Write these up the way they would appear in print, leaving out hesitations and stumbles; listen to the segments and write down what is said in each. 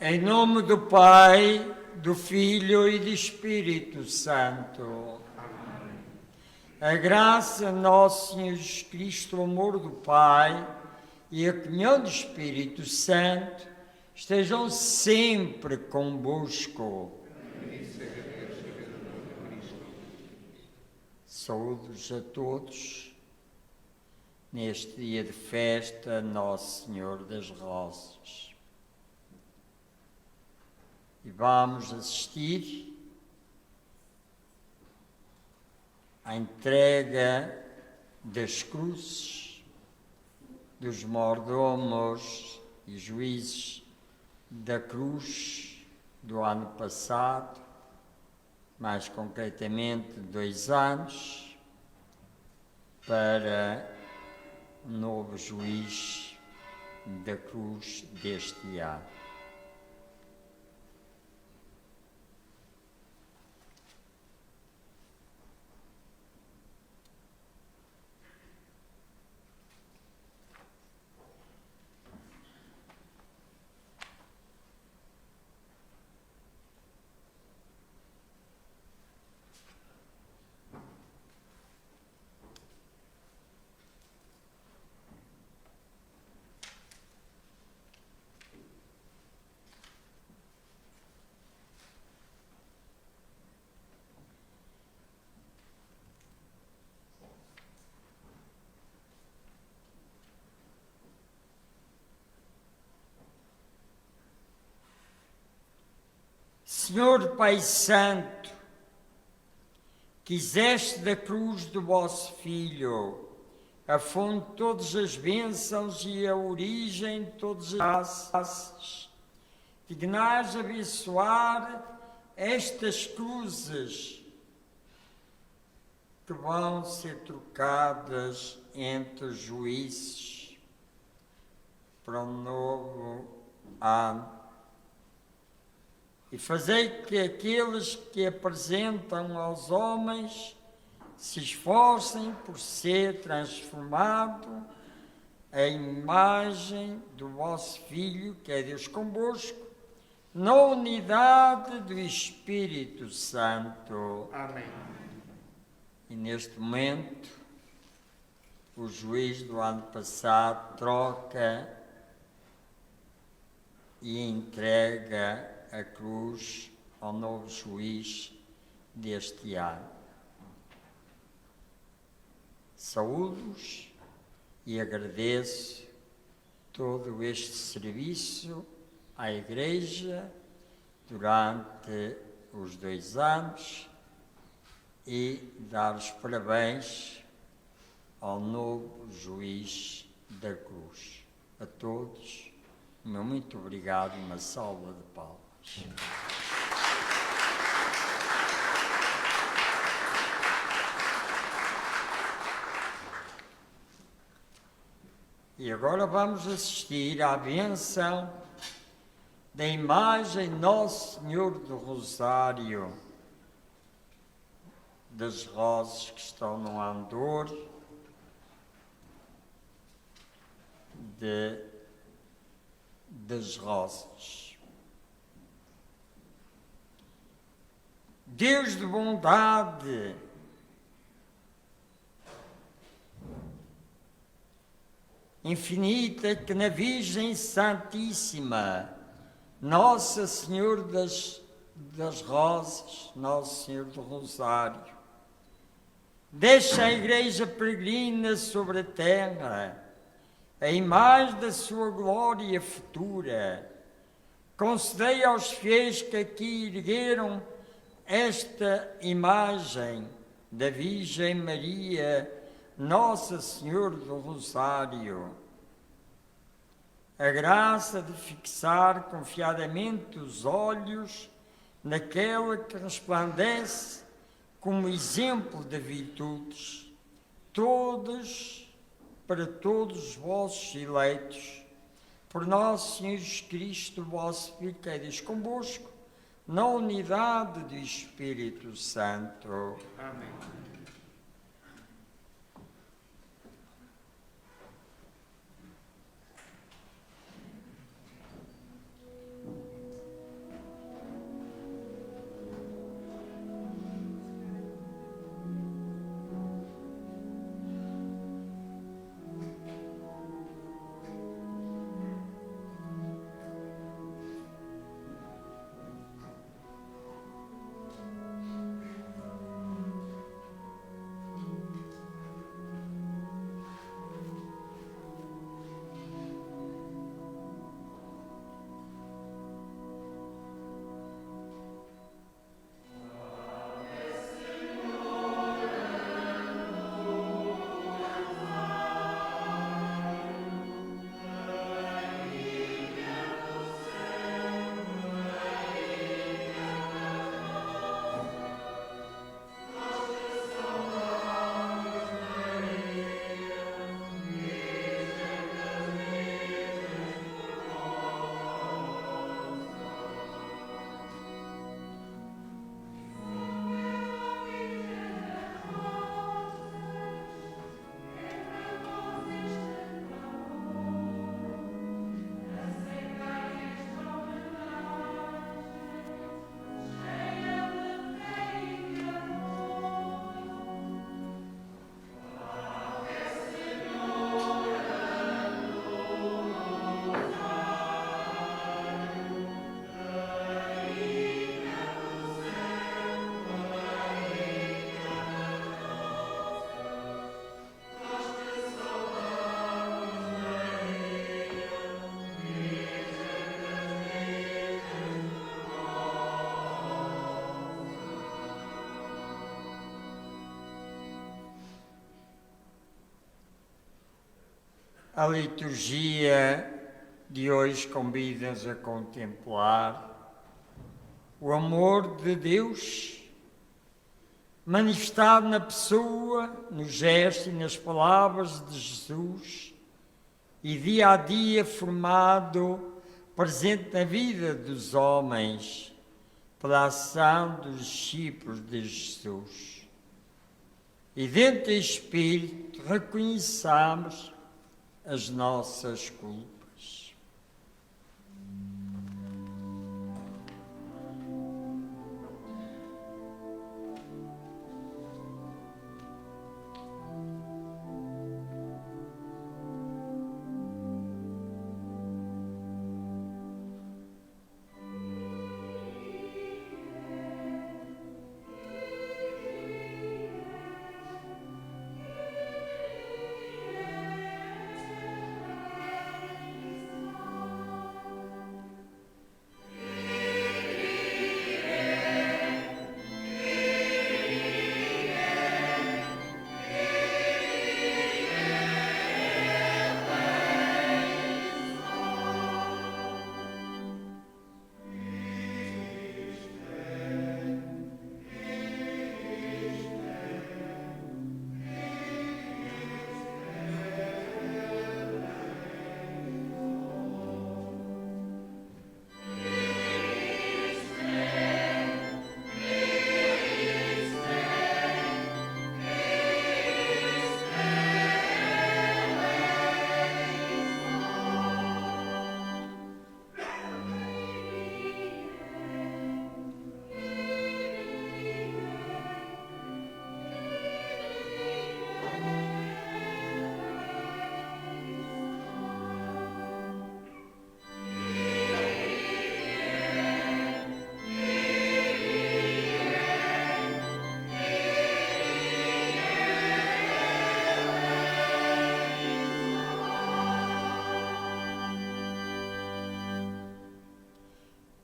Em nome do Pai, do Filho e do Espírito Santo. A graça de nosso Senhor Jesus Cristo, o amor do Pai e a comunhão do Espírito Santo estejam sempre convosco. Saúdos a todos neste dia de festa, Nosso Senhor das Rosas. E vamos assistir à entrega das cruzes dos mordomos e juízes da cruz do ano passado, mais concretamente 2 anos, para o novo juiz da cruz deste ano. Senhor Pai Santo, quiseste da cruz do vosso Filho a fonte de todas as bênçãos e a origem de todas as graças, dignais abençoar estas cruzes que vão ser trocadas entre os juízes para um novo ano. E fazei que aqueles que apresentam aos homens se esforcem por ser transformado em imagem do vosso Filho, que é Deus convosco, na unidade do Espírito Santo. Amém. E neste momento, o juiz do ano passado troca e entrega a cruz ao novo juiz deste ano. Saúdo-os e agradeço todo este serviço à Igreja durante os 2 anos e dar os parabéns ao novo juiz da cruz. A todos, meu muito obrigado e uma salva de palmas. E agora vamos assistir à bênção da imagem Nosso Senhor do Rosário, das rosas que estão no andor das rosas. Deus de bondade, infinita, que na Virgem Santíssima, Nossa Senhora das Rosas, Nosso Senhor do Rosário, deixa a Igreja peregrina sobre a terra a imagem da sua glória futura. Concedei aos fiéis que aqui ergueram esta imagem da Virgem Maria, Nossa Senhora do Rosário, a graça de fixar confiadamente os olhos naquela que resplandece como exemplo de virtudes, todas para todos os vossos eleitos, por nosso Senhor Jesus Cristo, vosso Filho, que é Deus convosco, na unidade do Espírito Santo. Amém. A liturgia de hoje convida-nos a contemplar o amor de Deus manifestado na pessoa, no gesto e nas palavras de Jesus e dia a dia formado presente na vida dos homens pela ação dos discípulos de Jesus. E dentro deste Espírito reconheçamos as nossas culpas.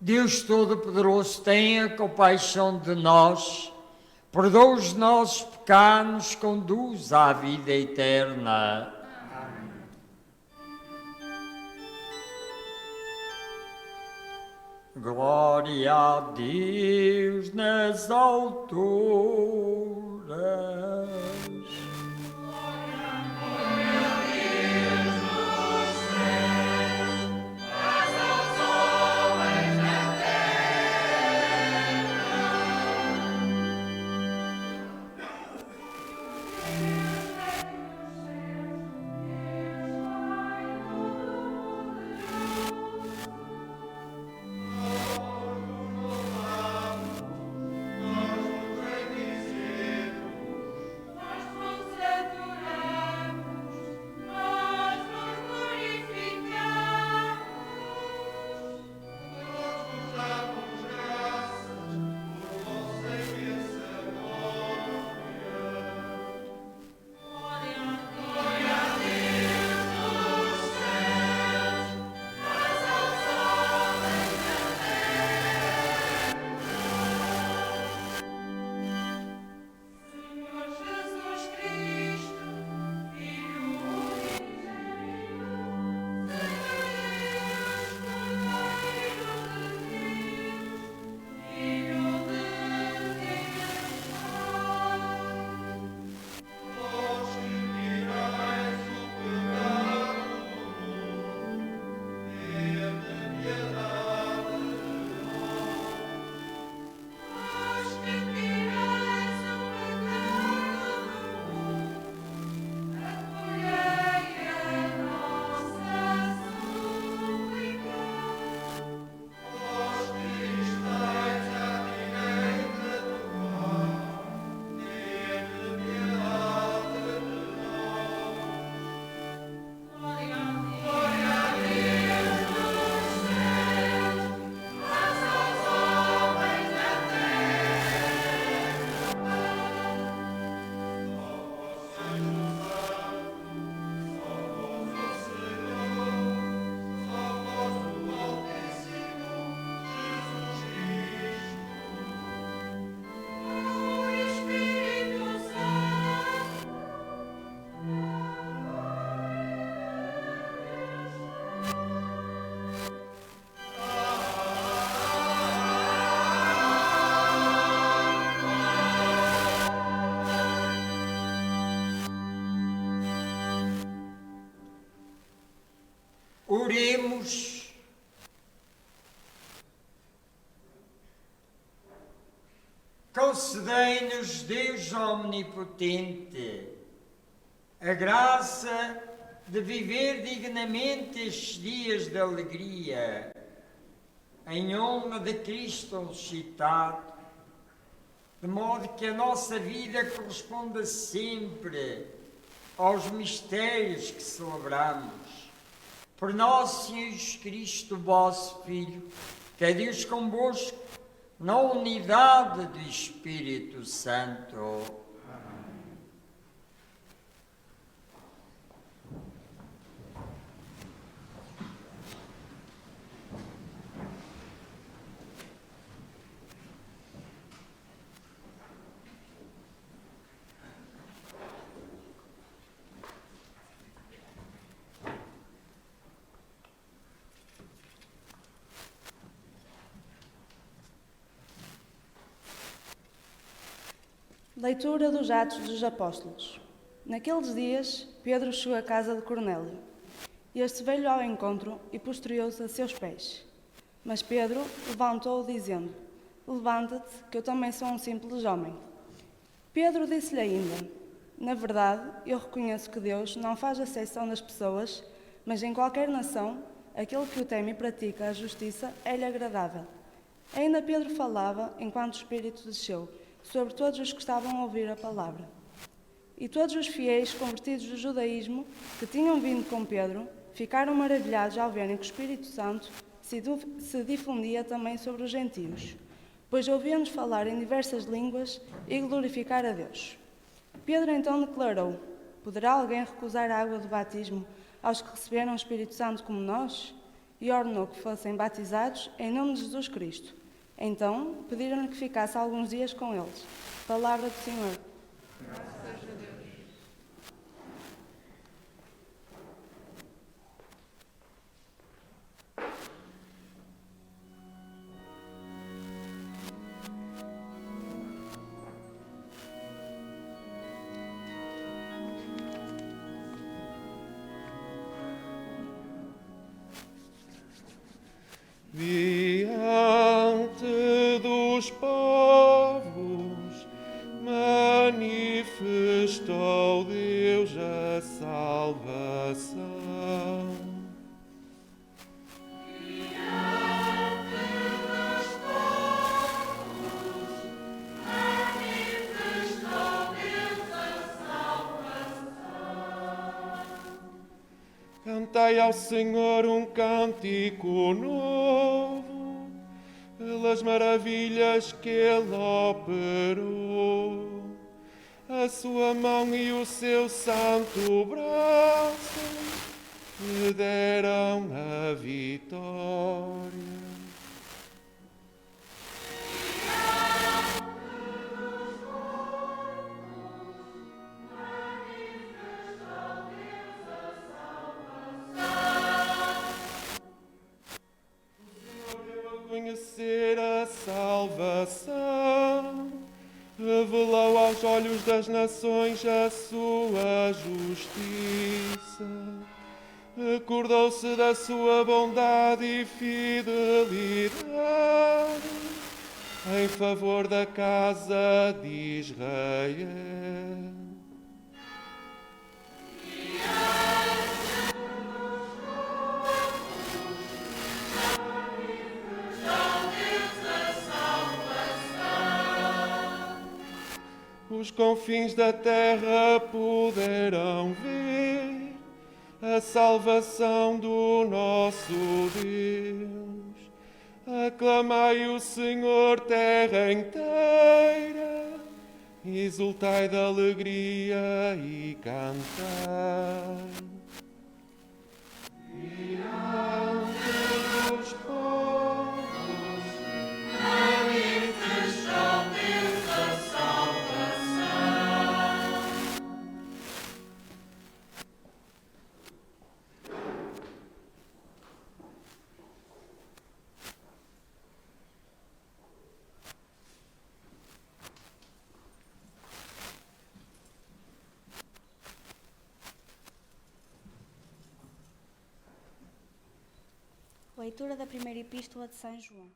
Deus Todo-Poderoso, tenha compaixão de nós, perdoa os nossos pecados, conduz à vida eterna. Amém. Glória a Deus nas alturas. Oremos. Concedei-nos, Deus Omnipotente, a graça de viver dignamente estes dias de alegria, em honra de Cristo ressuscitado, de modo que a nossa vida corresponda sempre aos mistérios que celebramos. Por nosso Senhor Jesus Cristo, vosso Filho, que é Deus convosco, na unidade do Espírito Santo. Leitura dos Atos dos Apóstolos. Naqueles dias, Pedro chegou à casa de Cornélio. Este veio-lhe ao encontro e postrou-se a seus pés. Mas Pedro levantou-o, dizendo: Levanta-te, que eu também sou um simples homem. Pedro disse-lhe ainda: Na verdade, eu reconheço que Deus não faz acepção das pessoas, mas em qualquer nação, aquele que o teme e pratica a justiça é-lhe agradável. Ainda Pedro falava, enquanto o Espírito desceu sobre todos os que estavam a ouvir a palavra. E todos os fiéis convertidos do judaísmo, que tinham vindo com Pedro, ficaram maravilhados ao verem que o Espírito Santo se difundia também sobre os gentios, pois ouviam-nos falar em diversas línguas e glorificar a Deus. Pedro então declarou: Poderá alguém recusar a água do batismo aos que receberam o Espírito Santo como nós? E ordenou que fossem batizados em nome de Jesus Cristo. Então, pediram-lhe que ficasse alguns dias com eles. Palavra do Senhor. Graças a Deus. Diante dos povos manifestou Deus a salvação. Diante dos povos manifestou Deus a salvação. Cantai ao Senhor um cântico novo, pelas maravilhas que Ele operou. A sua mão e o seu santo braço lhe deram a vitória. Conhecer a salvação, revelou aos olhos das nações a sua justiça, recordou-se da sua bondade e fidelidade em favor da casa de Israel. Os confins da terra puderam ver a salvação do nosso Deus. Aclamai o Senhor, terra inteira, exultai de alegria e cantai. Diante dos povos manifestou Deus a salvação. Leitura da primeira epístola de São João.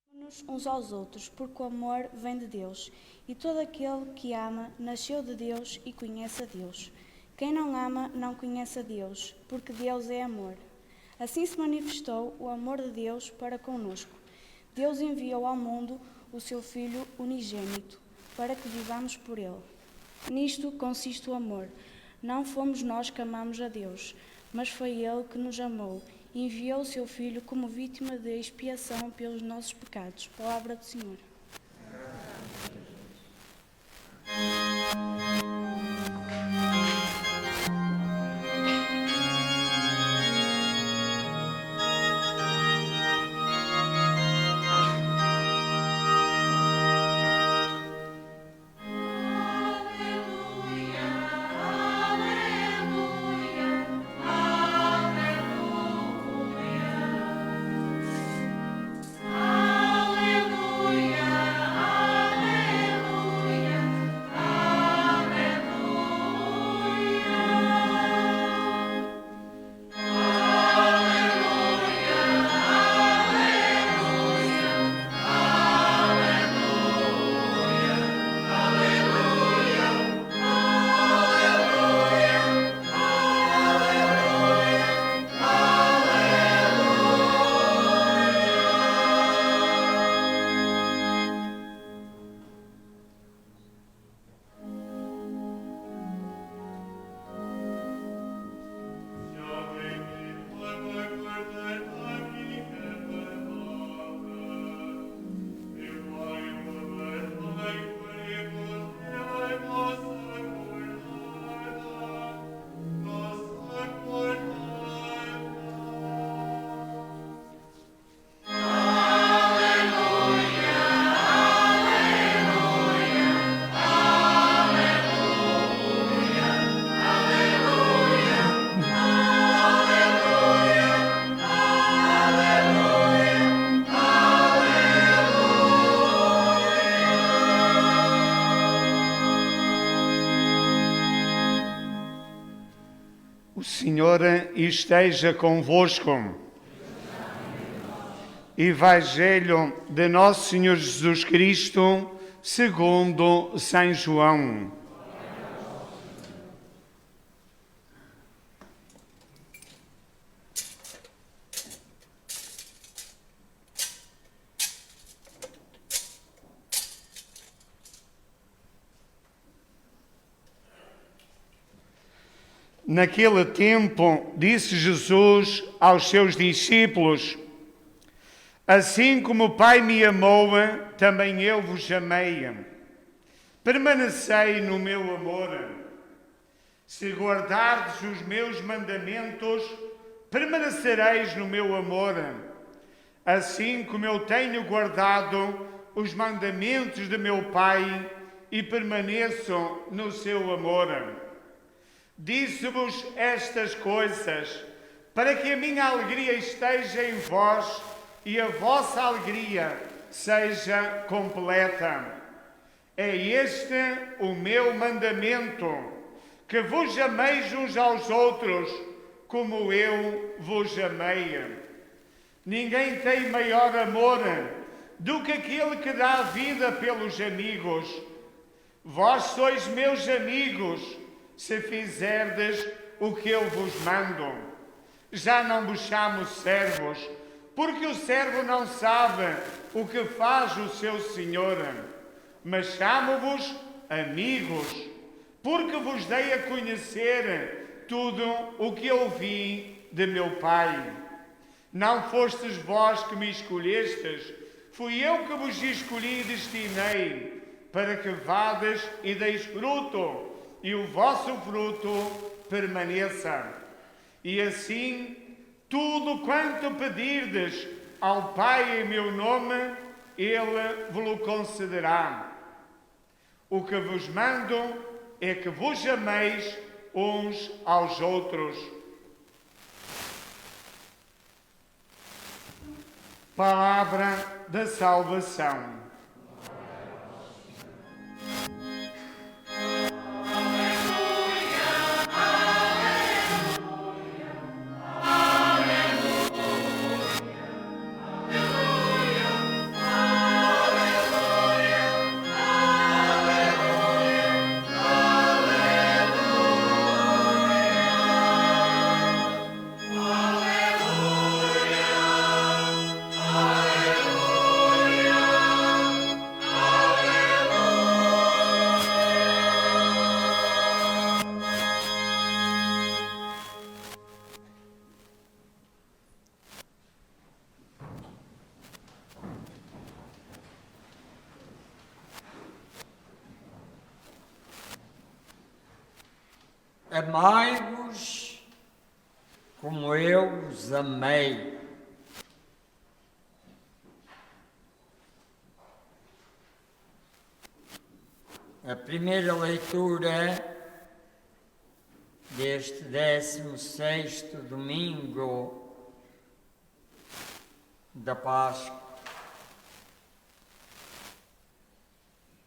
Amemos-nos uns aos outros, porque o amor vem de Deus, e todo aquele que ama nasceu de Deus e conhece a Deus. Quem não ama não conhece a Deus, porque Deus é amor. Assim se manifestou o amor de Deus para conosco. Deus enviou ao mundo o seu Filho unigênito, para que vivamos por ele. Nisto consiste o amor. Não fomos nós que amamos a Deus, mas foi Ele que nos amou e enviou o seu Filho como vítima de expiação pelos nossos pecados. Palavra do Senhor. O Senhor esteja convosco. Evangelho de Nosso Senhor Jesus Cristo, segundo São João. Naquele tempo, disse Jesus aos seus discípulos: assim como o Pai me amou, também eu vos amei. Permanecei no meu amor. Se guardardes os meus mandamentos, permanecereis no meu amor. Assim como eu tenho guardado os mandamentos de meu Pai e permaneço no seu amor. Disse-vos estas coisas, para que a minha alegria esteja em vós e a vossa alegria seja completa. É este o meu mandamento, que vos ameis uns aos outros, como eu vos amei. Ninguém tem maior amor do que aquele que dá a vida pelos amigos. Vós sois meus amigos, se fizerdes o que eu vos mando. Já não vos chamo servos, porque o servo não sabe o que faz o seu senhor, mas chamo-vos amigos, porque vos dei a conhecer tudo o que ouvi de meu Pai. Não fostes vós que me escolhestes, fui eu que vos escolhi e destinei, para que vades e deis fruto, e o vosso fruto permaneça. E assim, tudo quanto pedirdes ao Pai em meu nome, Ele vos concederá. O que vos mando é que vos ameis uns aos outros. Palavra da salvação. Aleluia, aleluia, aleluia. Amai-vos como eu os amei. A primeira leitura deste 16º domingo da Páscoa.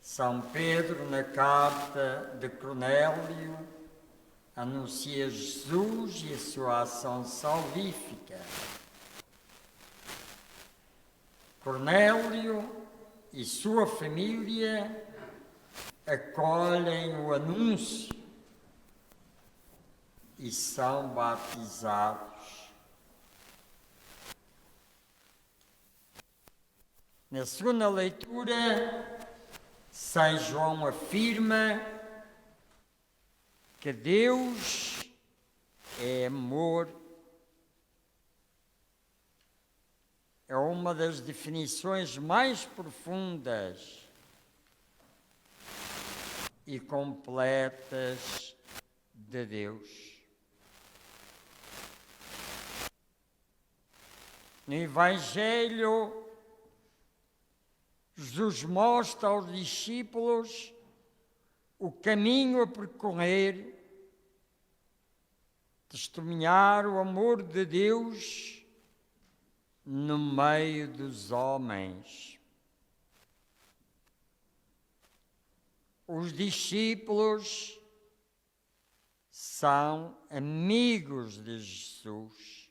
São Pedro, na carta de Cornélio, anuncia Jesus e a sua ação salvífica. Cornélio e sua família acolhem o anúncio e são batizados. Na segunda leitura, São João afirma que Deus é amor. É uma das definições mais profundas e completas de Deus. No Evangelho, Jesus mostra aos discípulos o caminho a percorrer, testemunhar o amor de Deus no meio dos homens. Os discípulos são amigos de Jesus.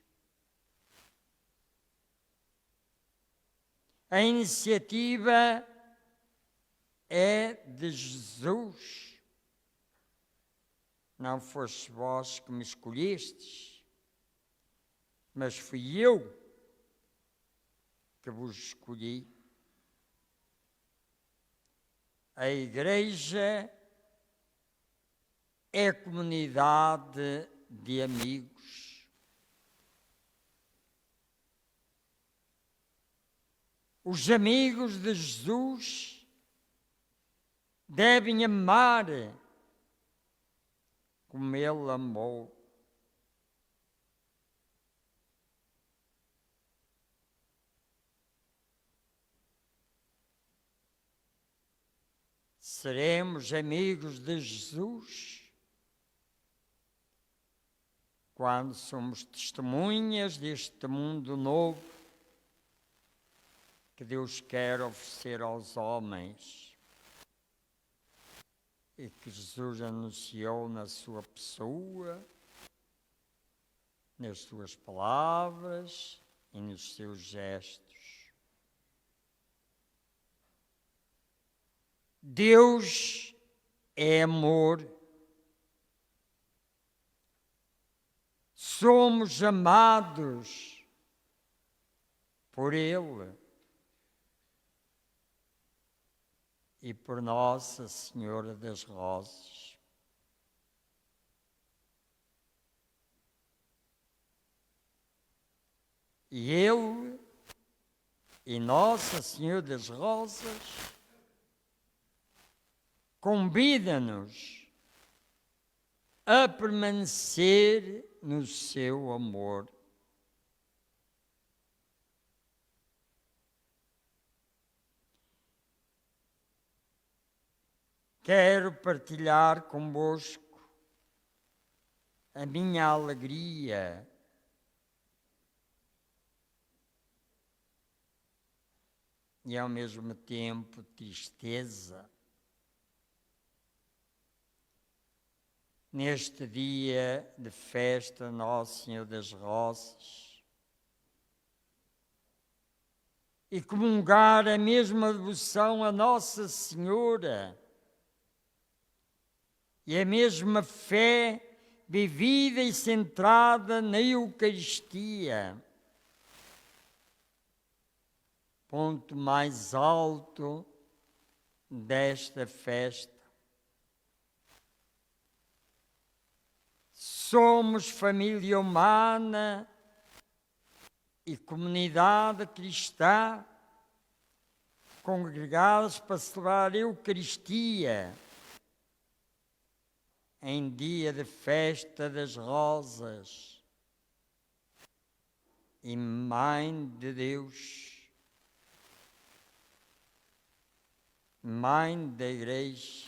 A iniciativa é de Jesus. Não foste vós que me escolhestes, mas fui eu que vos escolhi. A Igreja é comunidade de amigos. Os amigos de Jesus devem amar como Ele amou. Seremos amigos de Jesus quando somos testemunhas deste mundo novo que Deus quer oferecer aos homens e que Jesus anunciou na sua pessoa, nas suas palavras e nos seus gestos. Deus é amor. Somos amados por Ele e por Nossa Senhora das Rosas. E Ele e Nossa Senhora das Rosas convida-nos a permanecer no seu amor. Quero partilhar convosco a minha alegria e ao mesmo tempo tristeza neste dia de festa Nossa Senhora das Rosas e comungar a mesma devoção a Nossa Senhora e a mesma fé vivida e centrada na Eucaristia. Ponto mais alto desta festa. Somos família humana e comunidade cristã congregados para celebrar a Eucaristia, em dia de festa das rosas e Mãe de Deus, Mãe da Igreja,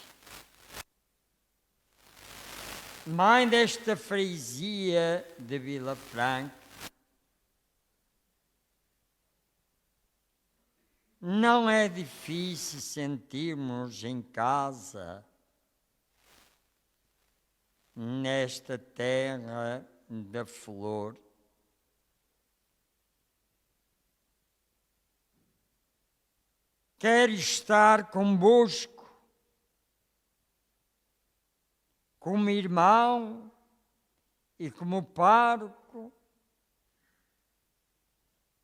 Mãe desta freguesia de Vila Franca, não é difícil sentirmos em casa, nesta terra da flor. Quero estar convosco, como irmão e como pároco,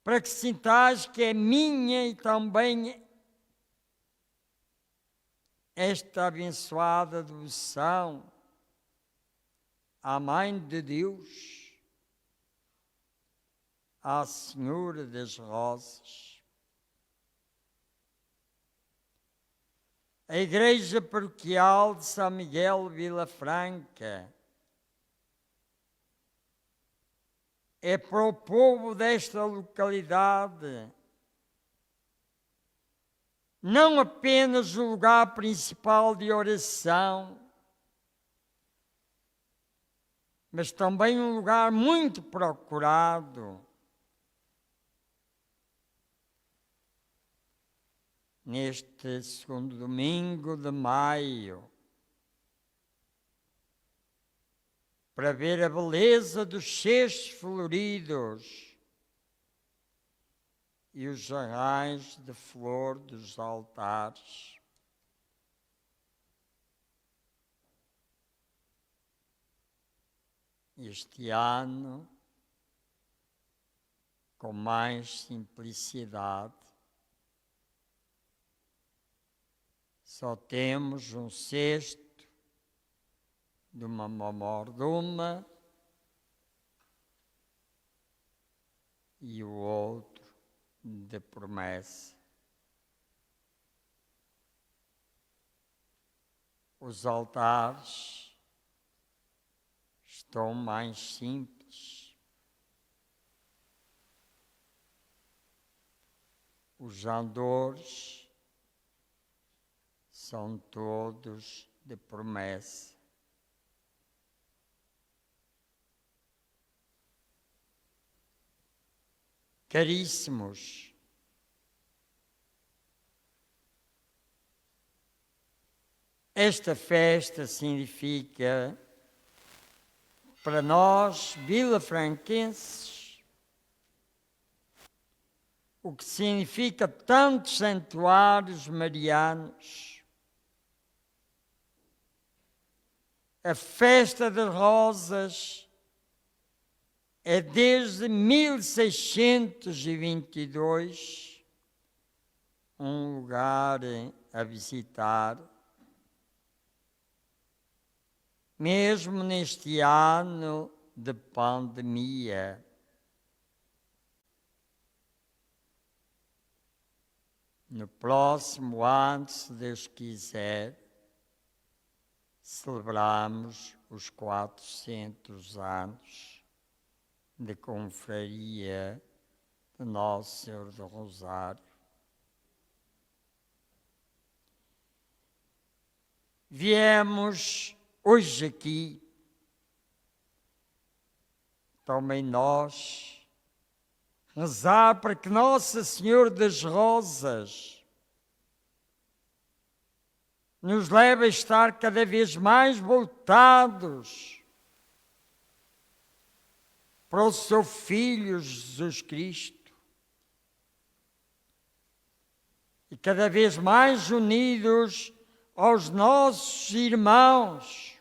para que sintais que é minha e também esta abençoada devoção à Mãe de Deus, à Senhora das Rosas. A Igreja Paroquial de São Miguel Vila Franca é para o povo desta localidade não apenas o lugar principal de oração, mas também um lugar muito procurado neste segundo domingo de maio, para ver a beleza dos cestos floridos e os jarrais de flor dos altares. Este ano, com mais simplicidade, só temos um cesto de uma mordomia e o outro de promessa. Os altares estão mais simples. Os andores são todos de promessa. Caríssimos, esta festa significa para nós, vilafranquenses, o que significa tantos santuários marianos. A festa das rosas é desde 1622 um lugar a visitar. Mesmo neste ano de pandemia. No próximo ano, se Deus quiser, celebramos os 400 anos de confraria de Nosso Senhor do Rosário. Viemos hoje aqui, também nós, rezar para que Nossa Senhora das Rosas nos leve a estar cada vez mais voltados para o seu Filho Jesus Cristo e cada vez mais unidos aos nossos irmãos,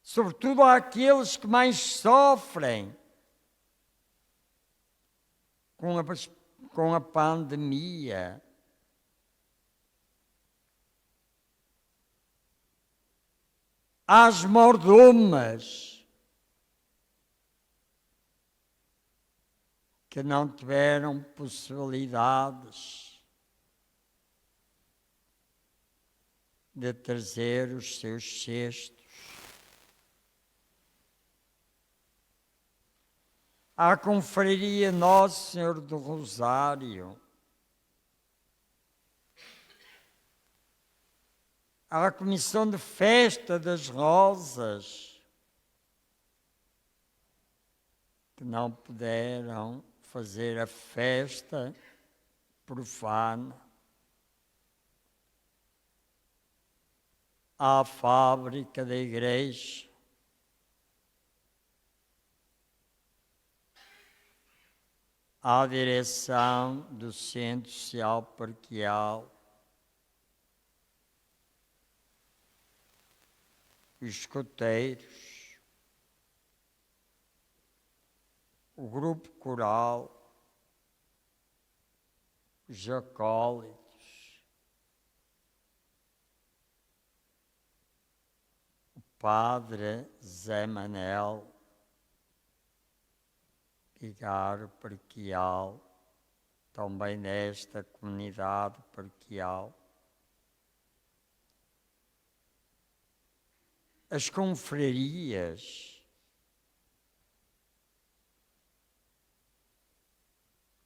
sobretudo àqueles que mais sofrem com a pandemia. Às mordomas que não tiveram possibilidades de trazer os seus cestos. À Confraria Nosso Senhor do Rosário, à Comissão de Festa das Rosas, que não puderam fazer a festa profana, à fábrica da igreja, à direção do Centro Social Paroquial, os escoteiros, o grupo coral, os acólitos, o padre Zé Manel, vigário paroquial, também nesta comunidade paroquial, as confrarias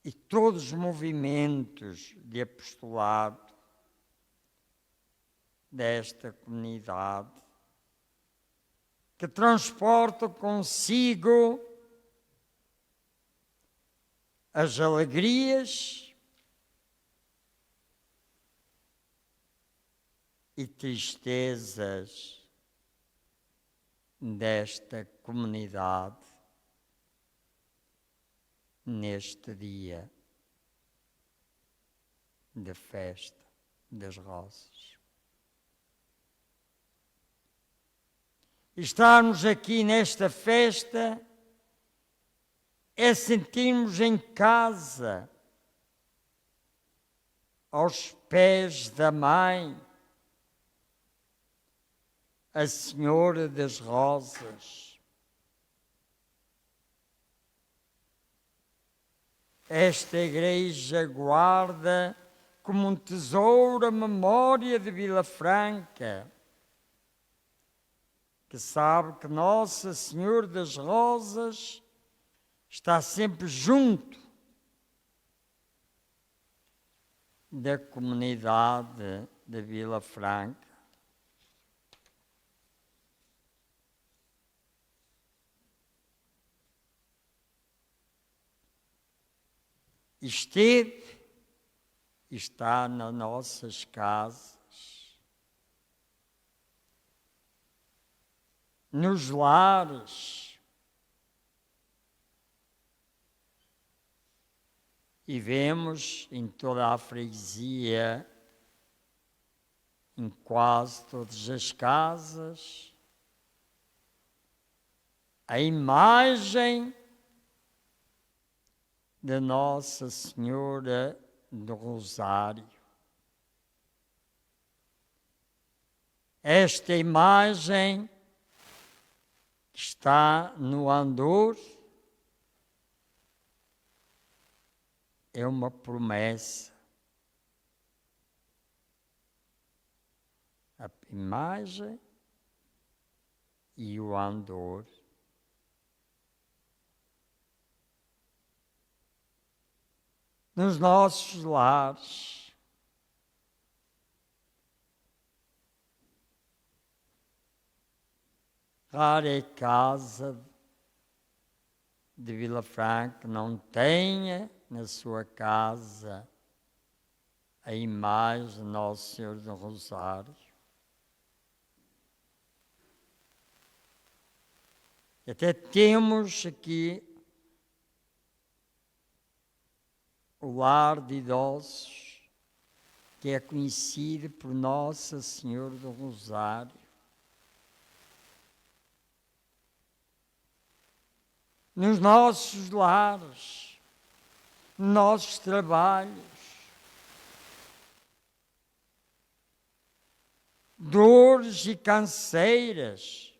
e todos os movimentos de apostolado desta comunidade, que transportam consigo as alegrias e tristezas desta comunidade neste dia de festa das rosas. Estarmos aqui nesta festa é sentirmos em casa, aos pés da Mãe, a Senhora das Rosas. Esta igreja guarda como um tesouro a memória de Vila Franca, que sabe que Nossa Senhora das Rosas está sempre junto da comunidade de Vila Franca. Esteve e está nas nossas casas, nos lares, e vemos em toda a freguesia, em quase todas as casas, a imagem de Nossa Senhora do Rosário. Esta imagem está no andor, é uma promessa. A imagem e o andor. Nos nossos lares, rara é casa de Vila Franca que não tenha na sua casa a imagem de Nosso Senhor do Rosário. Até temos aqui o lar de idosos, que é conhecido por Nossa Senhora do Rosário. Nos nossos lares, nos nossos trabalhos, dores e canseiras,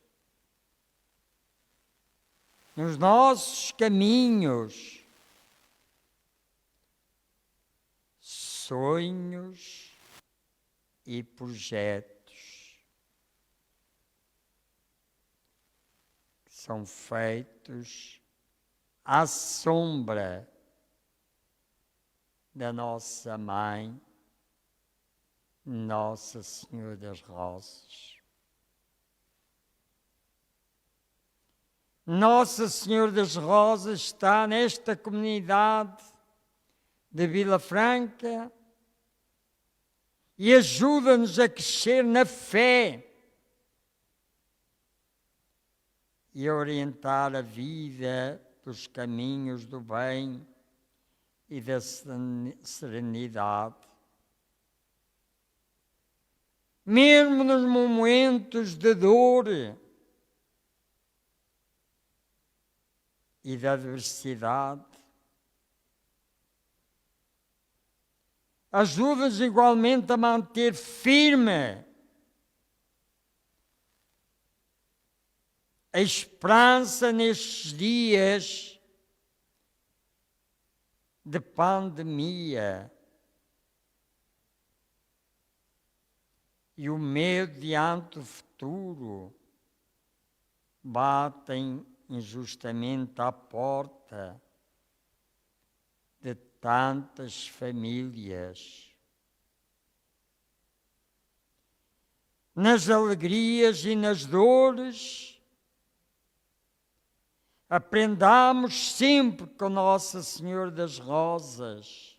nos nossos caminhos, sonhos e projetos. são feitos à sombra da nossa Mãe, Nossa Senhora das Rosas. Nossa Senhora das Rosas está nesta comunidade de Vila Franca e ajuda-nos a crescer na fé e a orientar a vida dos caminhos do bem e da serenidade. Mesmo nos momentos de dor e de adversidade, ajuda-nos igualmente a manter firme a esperança nestes dias de pandemia e o medo diante do futuro batem injustamente à porta de tantas famílias. Nas alegrias e nas dores, aprendamos sempre com Nossa Senhora das Rosas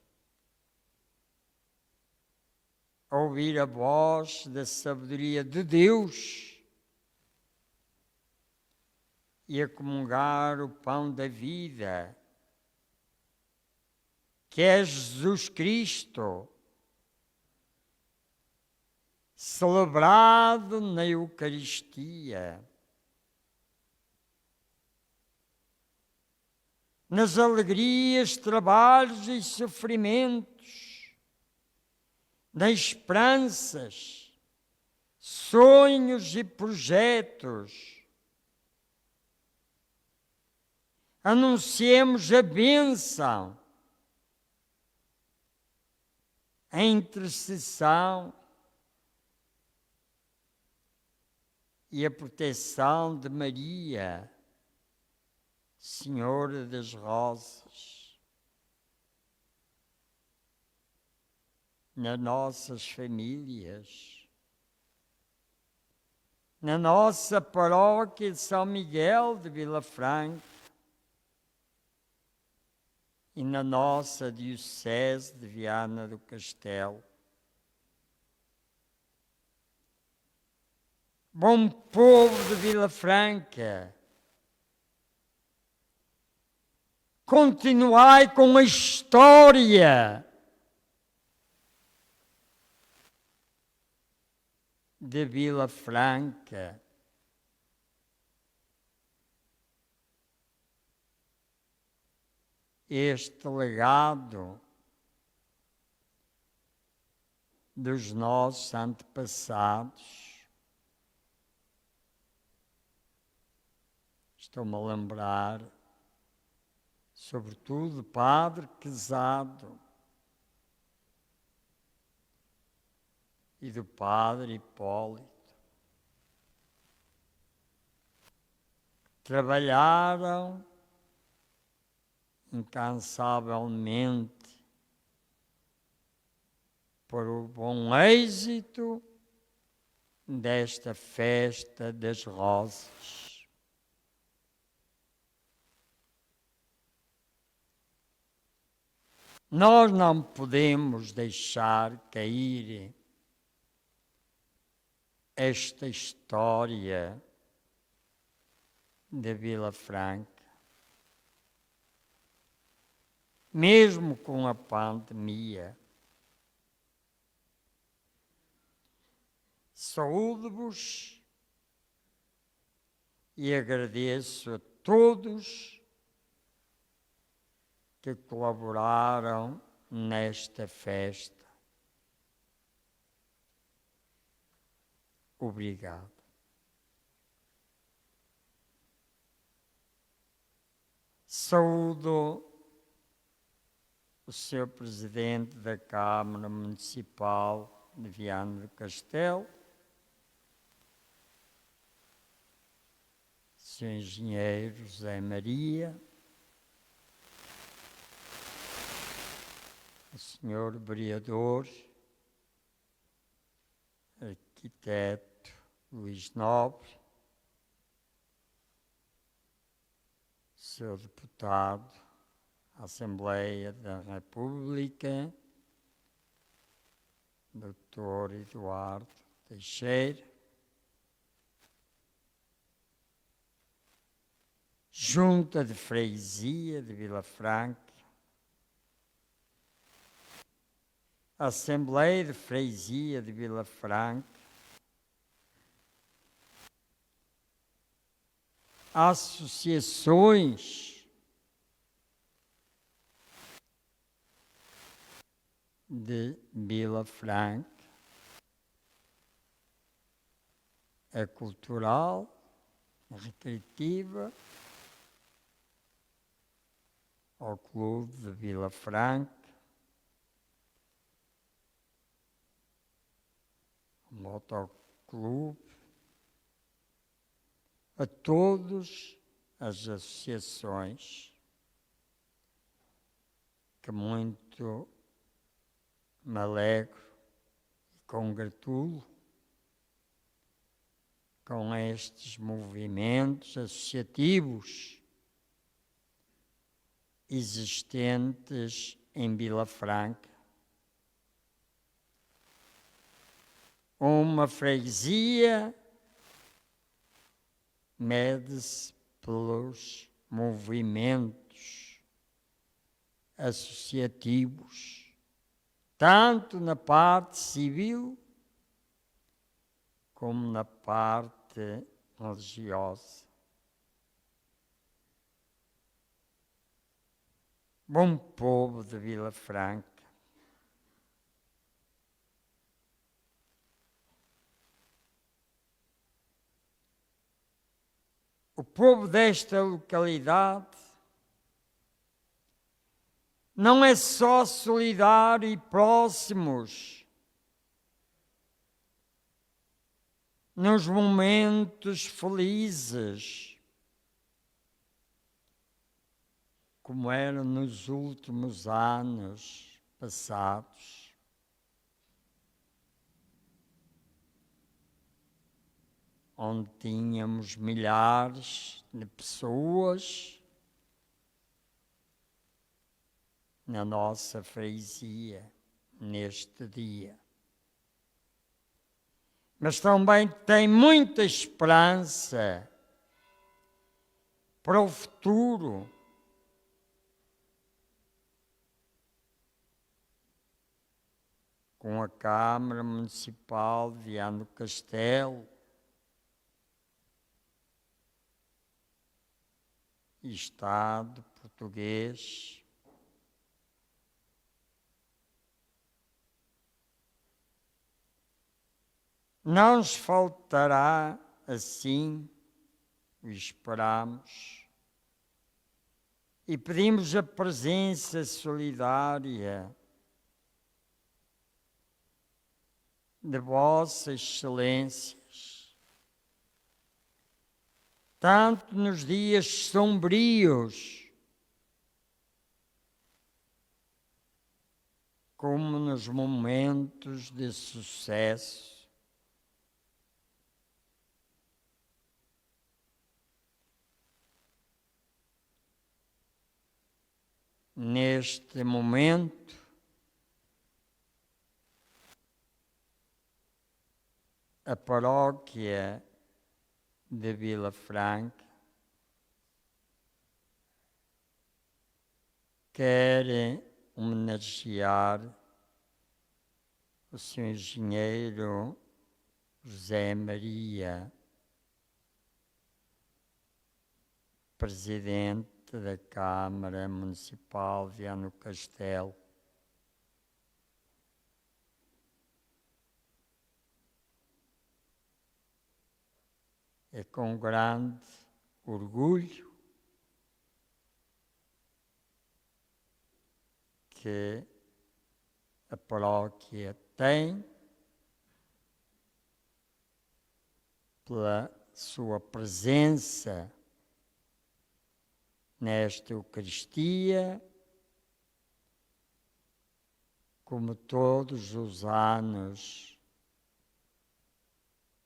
a ouvir a voz da sabedoria de Deus e a comungar o pão da vida, que é Jesus Cristo, celebrado na Eucaristia. Nas alegrias, trabalhos e sofrimentos, nas esperanças, sonhos e projetos, anunciemos a bênção, a intercessão e a proteção de Maria, Senhora das Rosas, nas nossas famílias, na nossa paróquia de São Miguel de Vila Franca e na nossa diocese de Viana do Castelo. Bom povo de Vila Franca, continuai com a história de Vila Franca. Este legado dos nossos antepassados. Estou-me a lembrar, sobretudo, do Padre Quezado e do Padre Hipólito. Trabalharam incansavelmente por o bom êxito desta festa das rosas. Nós não podemos deixar cair esta história de Vila Franca. Mesmo com a pandemia. Saúdo-vos e agradeço a todos que colaboraram nesta festa. Obrigado. Saúdo o Sr. Presidente da Câmara Municipal de Viana do Castelo, Sr. Engenheiro José Maria, o Sr. Vereador, Arquiteto Luís Nobre, Sr. Deputado à Assembleia da República, Dr. Eduardo Teixeira, Junta de Freguesia de Vila Franca, Assembleia de Freguesia de Vila Franca, associações de Vila Franca, a cultural, a recreativa, ao Clube de Vila Franca, ao Motoclube, a todas as associações que muito me alegro e congratulo com estes movimentos associativos existentes em Vila Franca. Uma freguesia mede-se pelos movimentos associativos, tanto na parte civil como na parte religiosa. Bom povo de Vila Franca, o povo desta localidade não é só solidário e próximos nos momentos felizes, como era nos últimos anos passados. Onde tínhamos milhares de pessoas na nossa freguesia neste dia. Mas também tem muita esperança para o futuro. Com a Câmara Municipal de Viana do Castelo e Estado português, não nos faltará assim, o esperamos, e pedimos a presença solidária de vossas excelências, tanto nos dias sombrios como nos momentos de sucesso. Neste momento, a paróquia de Vila Franca quer homenagear o Sr. Engenheiro José Maria, Presidente da Câmara Municipal de Viana do Castelo. É com grande orgulho que a paróquia tem pela sua presença nesta Eucaristia, como todos os anos,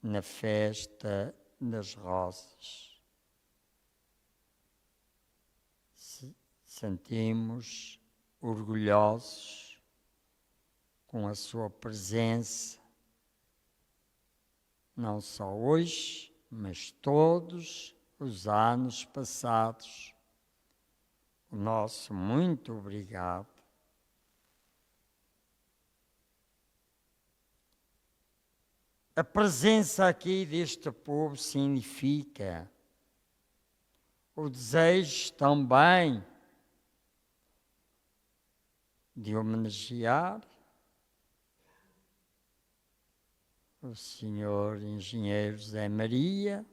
na festa das rosas. Sentimos orgulhosos com a sua presença, não só hoje, mas todos os anos passados. O nosso muito obrigado. A presença aqui deste povo significa o desejo também de homenagear o Senhor Engenheiro José Maria,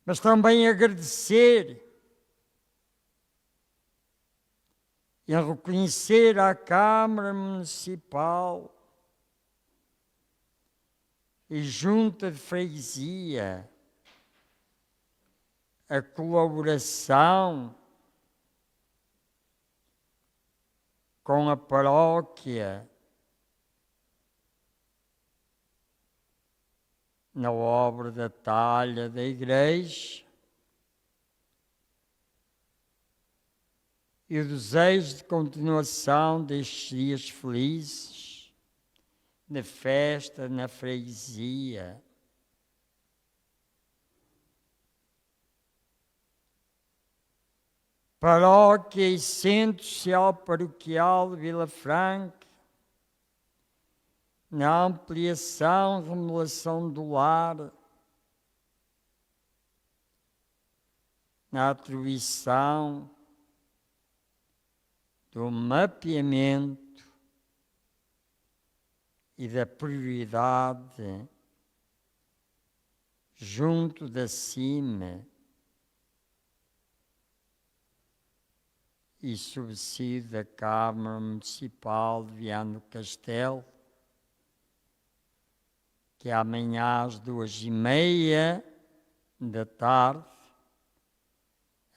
mas também agradecer e reconhecer à Câmara Municipal e Junta de Freguesia a colaboração com a paróquia na obra da talha da igreja e o desejo de continuação destes dias felizes de festa na freguesia. Paróquia e Centro Social Paroquial de Vila Franca, na ampliação e remodelação do lar, na atribuição do mapeamento e da prioridade junto da CIMA e subsídio da Câmara Municipal de Viana do Castelo, que amanhã às 2h30 da tarde,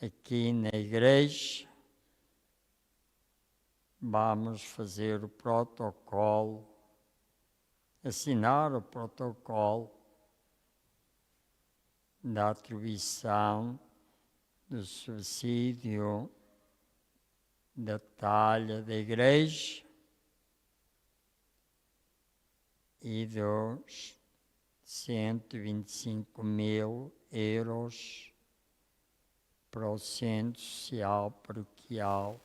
aqui na igreja, vamos fazer o protocolo, assinar o protocolo da atribuição do subsídio da talha da igreja e dos 125.000 euros para o Centro Social Paroquial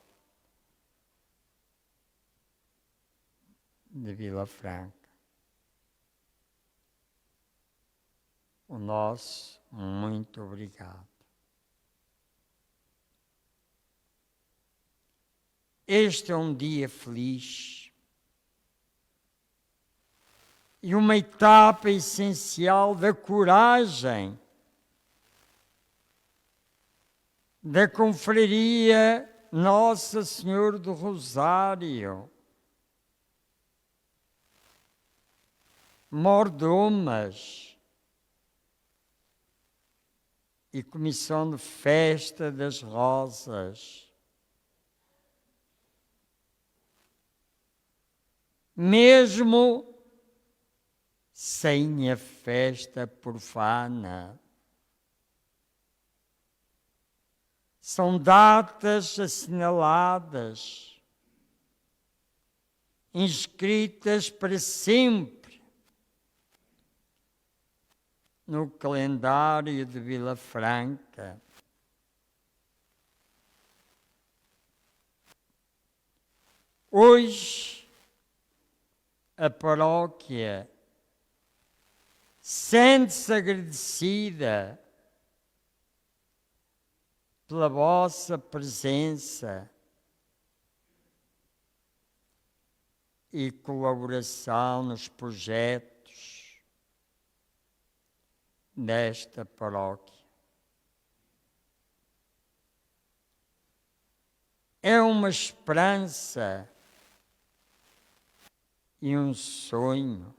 de Vila Franca. O nosso muito obrigado. Este é um dia feliz e uma etapa essencial da coragem da Confraria Nossa Senhora do Rosário, mordomas e Comissão de Festa das Rosas. Mesmo sem a festa profana, são datas assinaladas, inscritas para sempre no calendário de Vila Franca. Hoje, a paróquia sente-se agradecida pela vossa presença e colaboração nos projetos desta paróquia. É uma esperança e um sonho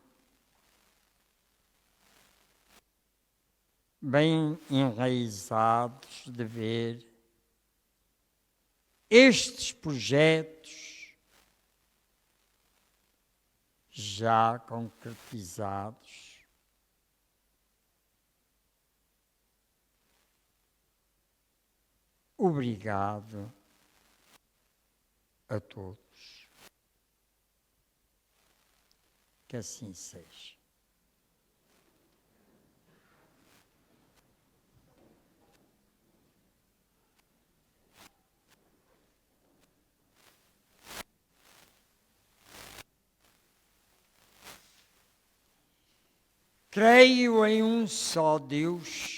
bem enraizados de ver estes projetos já concretizados. Obrigado a todos. Que assim seja. Creio em um só Deus,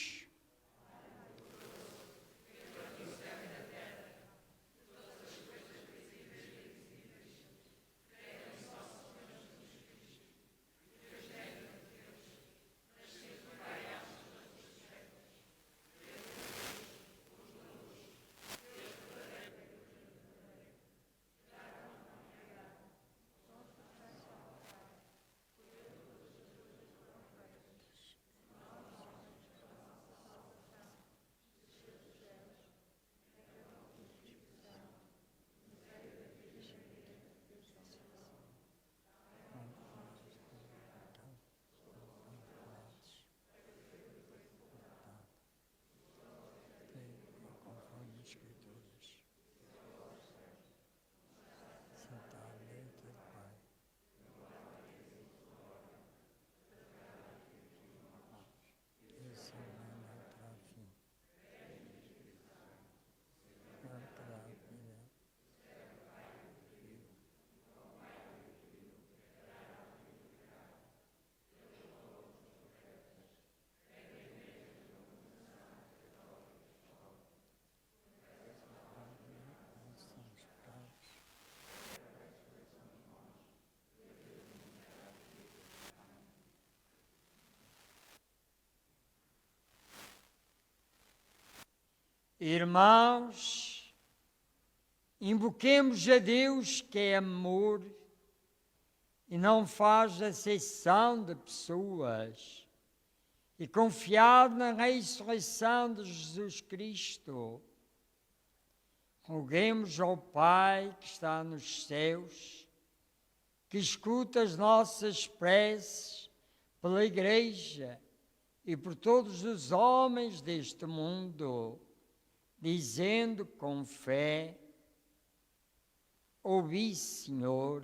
irmãos, invoquemos a Deus que é amor e não faz aceição de pessoas, e confiado na ressurreição de Jesus Cristo, roguemos ao Pai que está nos céus, que escuta as nossas preces pela Igreja e por todos os homens deste mundo, dizendo com fé: ouvi, Senhor,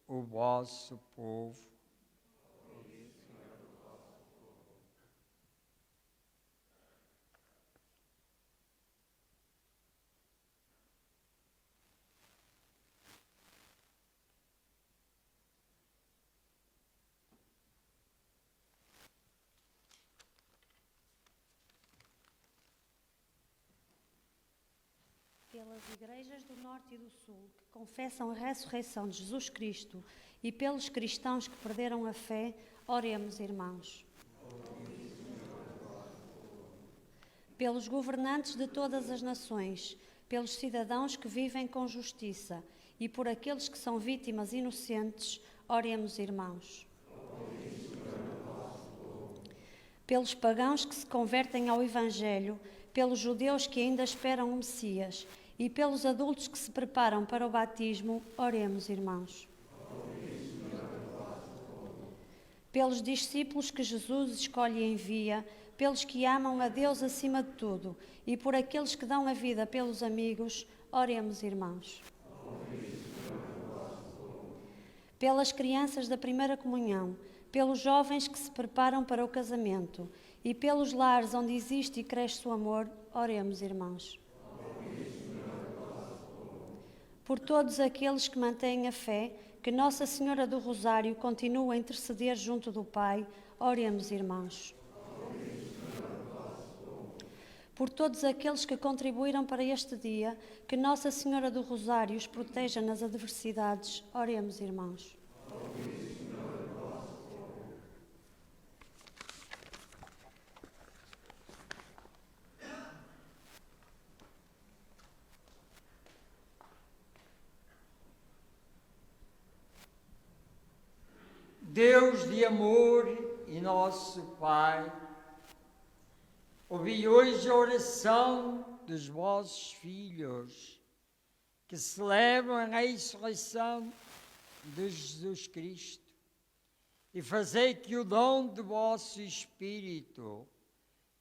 o vosso povo. Pelas igrejas do Norte e do Sul que confessam a ressurreição de Jesus Cristo e pelos cristãos que perderam a fé, oremos, irmãos. Pelos governantes de todas as nações, pelos cidadãos que vivem com justiça e por aqueles que são vítimas inocentes, oremos, irmãos. Pelos pagãos que se convertem ao Evangelho, pelos judeus que ainda esperam o Messias e pelos adultos que se preparam para o batismo, oremos, irmãos. Pelos discípulos que Jesus escolhe e envia, pelos que amam a Deus acima de tudo e por aqueles que dão a vida pelos amigos, oremos, irmãos. Pelas crianças da primeira comunhão, pelos jovens que se preparam para o casamento e pelos lares onde existe e cresce o amor, oremos, irmãos. Por todos aqueles que mantêm a fé, que Nossa Senhora do Rosário continue a interceder junto do Pai, oremos, irmãos. Por todos aqueles que contribuíram para este dia, que Nossa Senhora do Rosário os proteja nas adversidades, oremos, irmãos. Deus de amor e nosso Pai, Ouvi hoje a oração dos vossos filhos, que celebram a ressurreição de Jesus Cristo, e fazei que o dom do vosso Espírito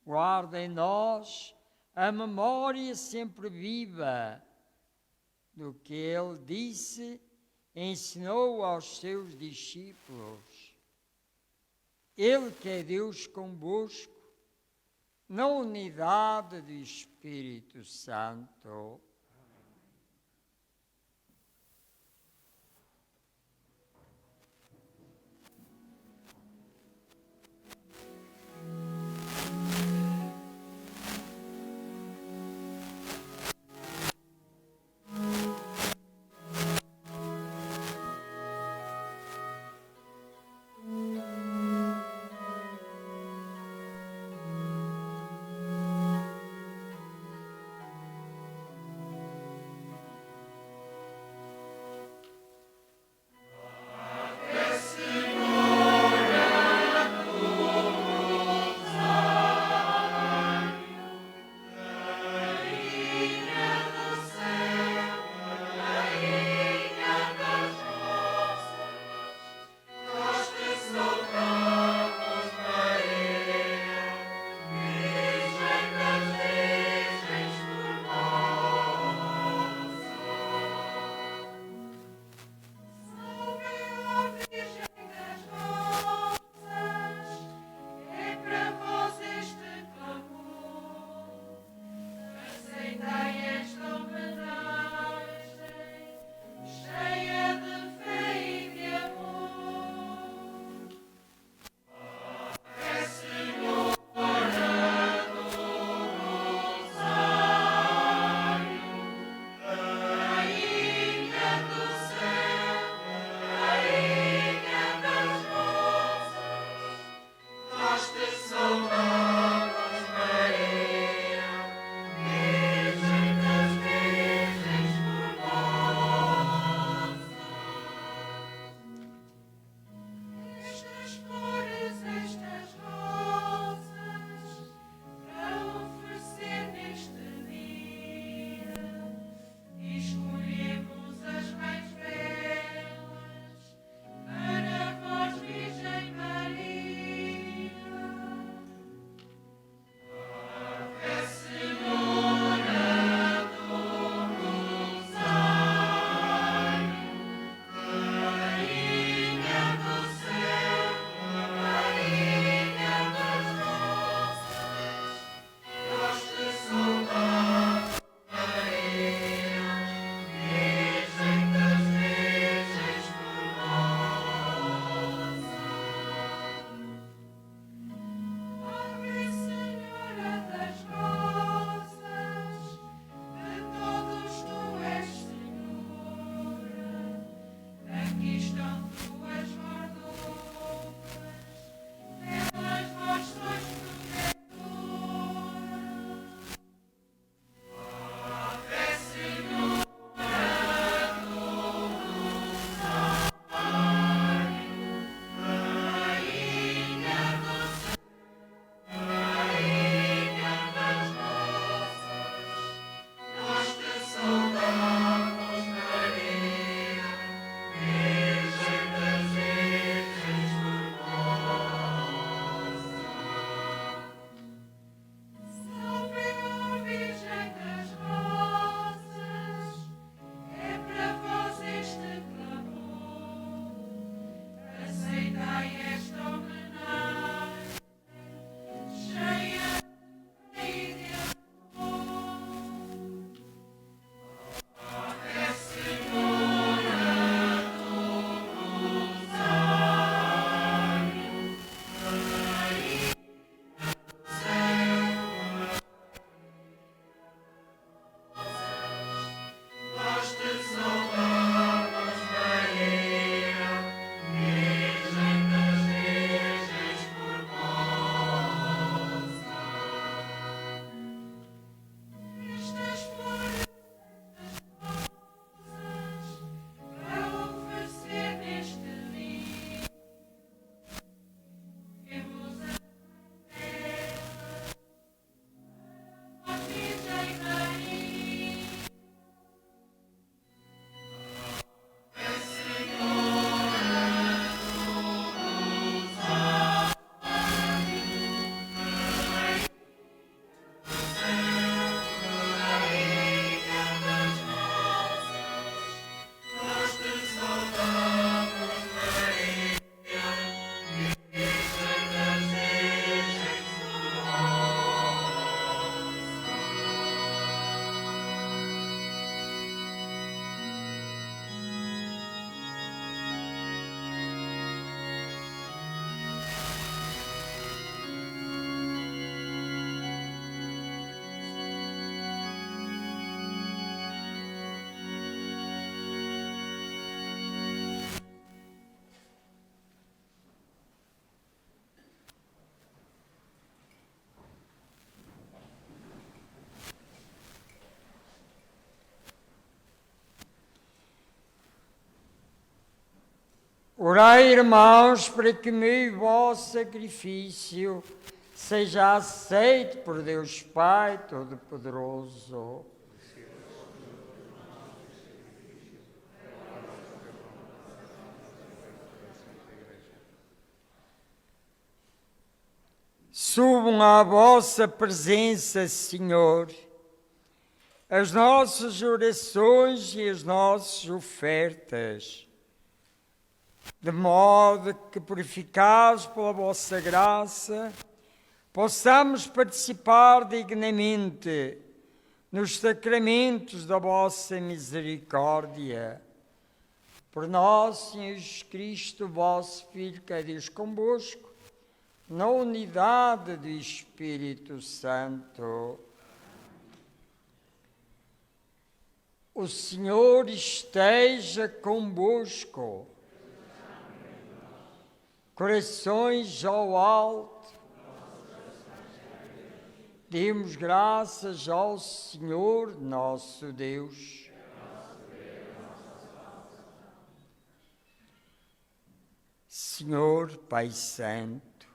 guarde em nós a memória sempre viva do que ele disse e ensinou aos seus discípulos. Ele que é Deus convosco, na unidade do Espírito Santo. Orai, irmãos, para que meu e vosso sacrifício seja aceito por Deus Pai Todo-Poderoso. Subam à vossa presença, Senhor, as nossas orações e as nossas ofertas, de modo que, purificados pela vossa graça, possamos participar dignamente nos sacramentos da vossa misericórdia. Por nosso Senhor Jesus Cristo, vosso Filho, que é Deus convosco, na unidade do Espírito Santo. O Senhor esteja convosco. Corações ao alto. Demos graças ao Senhor nosso Deus. Senhor Pai Santo,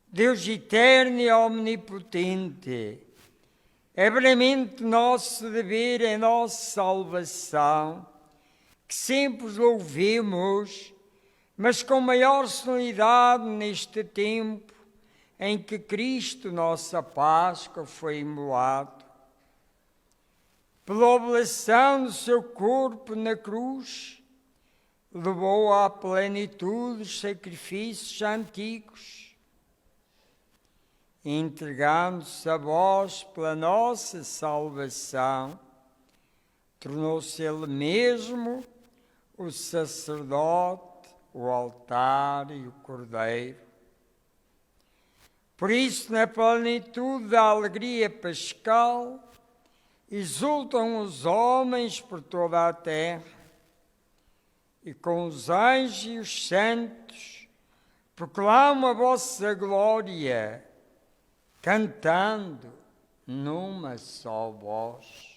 Deus eterno e omnipotente, é veramente nosso dever, é nossa salvação, que sempre os louvemos, mas com maior solenidade neste tempo em que Cristo, nossa Páscoa, foi imolado. Pela oblação do seu corpo na cruz, levou à plenitude os sacrifícios antigos, entregando-se a vós pela nossa salvação, tornou-se Ele mesmo o sacerdote, o altar e o cordeiro. Por isso, na plenitude da alegria pascal, exultam os homens por toda a terra, e com os anjos e os santos proclamam a vossa glória, cantando numa só voz.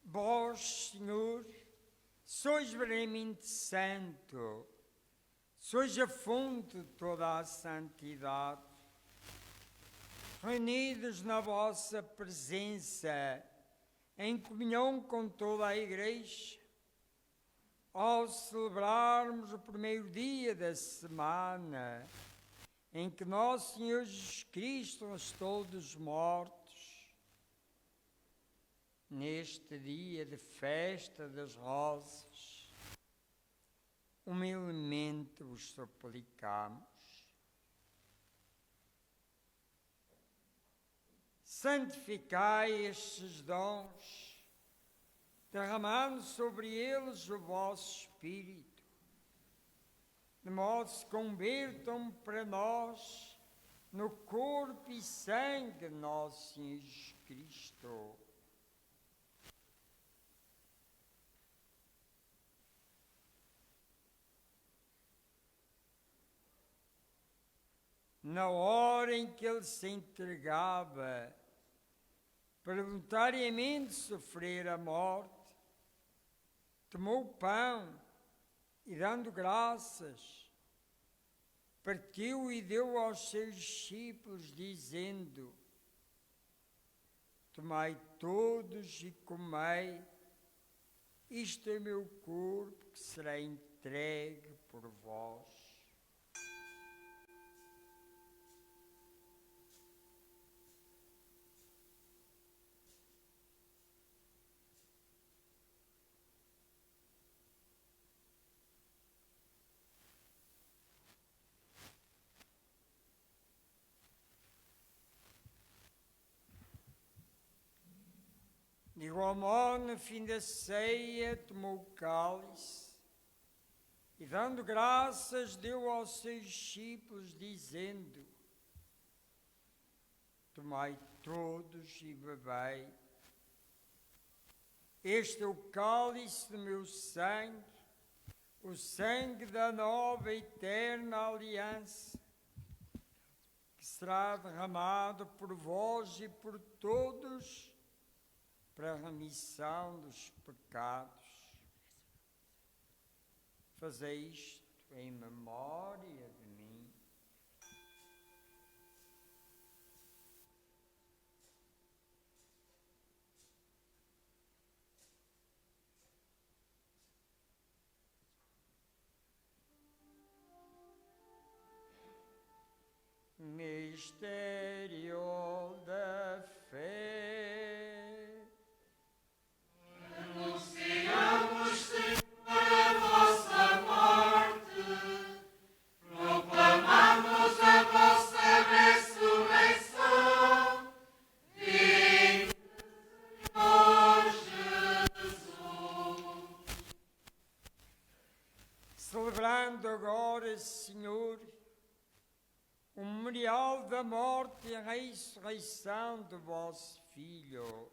Vós, Senhor, sois verdadeiramente santo, sois a fonte de toda a santidade. Reunidos na vossa presença, em comunhão com toda a Igreja, ao celebrarmos o primeiro dia da semana, em que nosso Senhor Jesus Cristo ressuscitou dos mortos, neste dia de festa das rosas, humildemente vos suplicamos. Santificai estes dons, derramando sobre eles o vosso Espírito, de modo que se convertam para nós no corpo e sangue de nosso Senhor Jesus Cristo. Na hora em que ele se entregava para voluntariamente sofrer a morte, tomou o pão e, dando graças, partiu e deu aos seus discípulos, dizendo: tomai todos e comei, isto é meu corpo que será entregue por vós. De igual modo, no fim da ceia, tomou o cálice e, dando graças, deu aos seus discípulos, dizendo: tomai todos e bebei. Este é o cálice do meu sangue, o sangue da nova e eterna aliança, que será derramado por vós e por todos para a remissão dos pecados. Fazei isto em memória de mim. Mistério da fé. Anunciamos, Senhor, a vossa morte, proclamamos a vossa ressurreição. Vinde, Senhor Jesus. Celebrando agora, Senhor, o memorial da morte e a ressurreição do vosso Filho,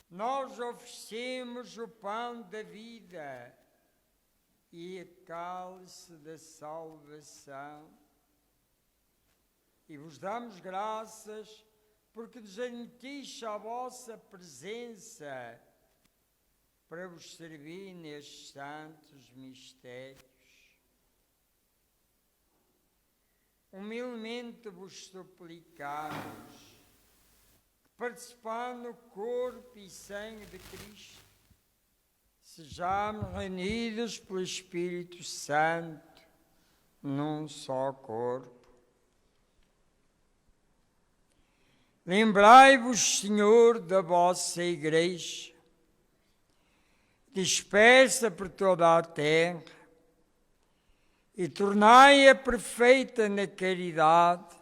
nós oferecemos o pão da vida e a cálice da salvação e vos damos graças porque nos admitis à vossa presença para vos servir nestes santos mistérios. Humildemente vos suplicamos que, participando no corpo e sangue de Cristo, sejamos reunidos pelo Espírito Santo num só corpo. Lembrai-vos, Senhor, da vossa Igreja, dispersa por toda a terra, e tornai-a perfeita na caridade,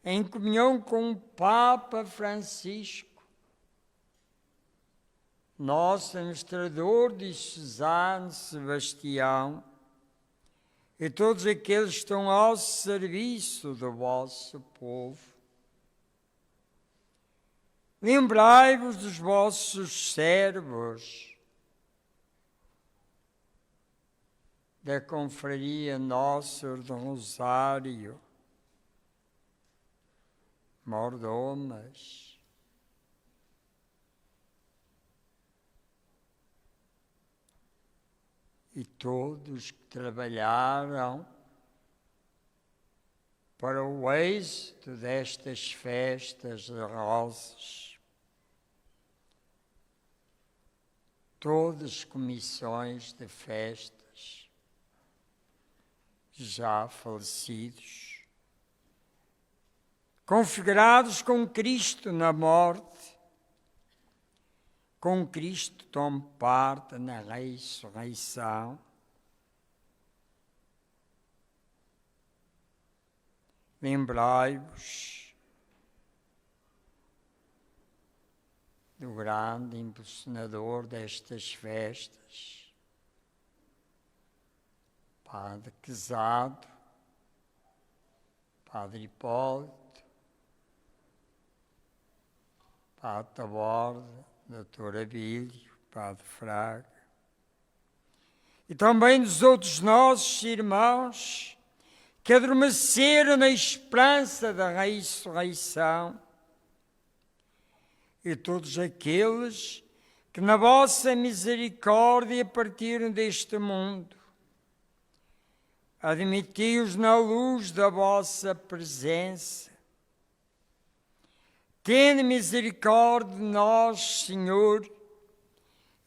em comunhão com o Papa Francisco, nosso administrador diocesano Sebastião, e todos aqueles que estão ao serviço do vosso povo. Lembrai-vos dos vossos servos, da Confraria Nossa do Rosário, mordomas, e todos que trabalharam para o êxito destas festas de rosas, todas as comissões de festas, já falecidos, configurados com Cristo na morte, com Cristo tomam parte na ressurreição. Lembrai-vos do grande impulsionador destas festas, Padre Quezado, Padre Hipólito, Padre Taborda, Doutor Abílio, Padre Fraga, e também dos outros nossos irmãos que adormeceram na esperança da ressurreição, e todos aqueles que na vossa misericórdia partiram deste mundo. Admiti-os na luz da vossa presença. Tende misericórdia de nós, Senhor,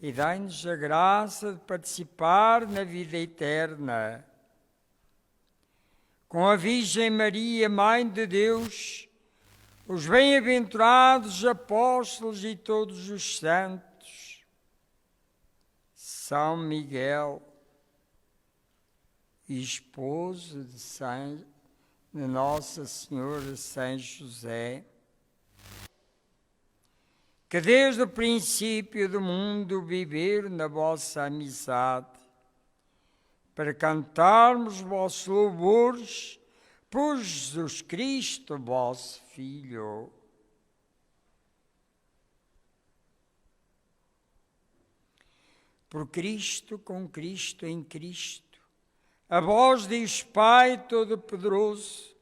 e dai-nos a graça de participar na vida eterna. Com a Virgem Maria, Mãe de Deus, os bem-aventurados apóstolos e todos os santos, São Miguel, esposo de Nossa Senhora São José, que desde o princípio do mundo viveram na vossa amizade, para cantarmos vossos louvores por Jesus Cristo, vosso Filho. Por Cristo, com Cristo, em Cristo, a vós, Deus Pai Todo-Poderoso,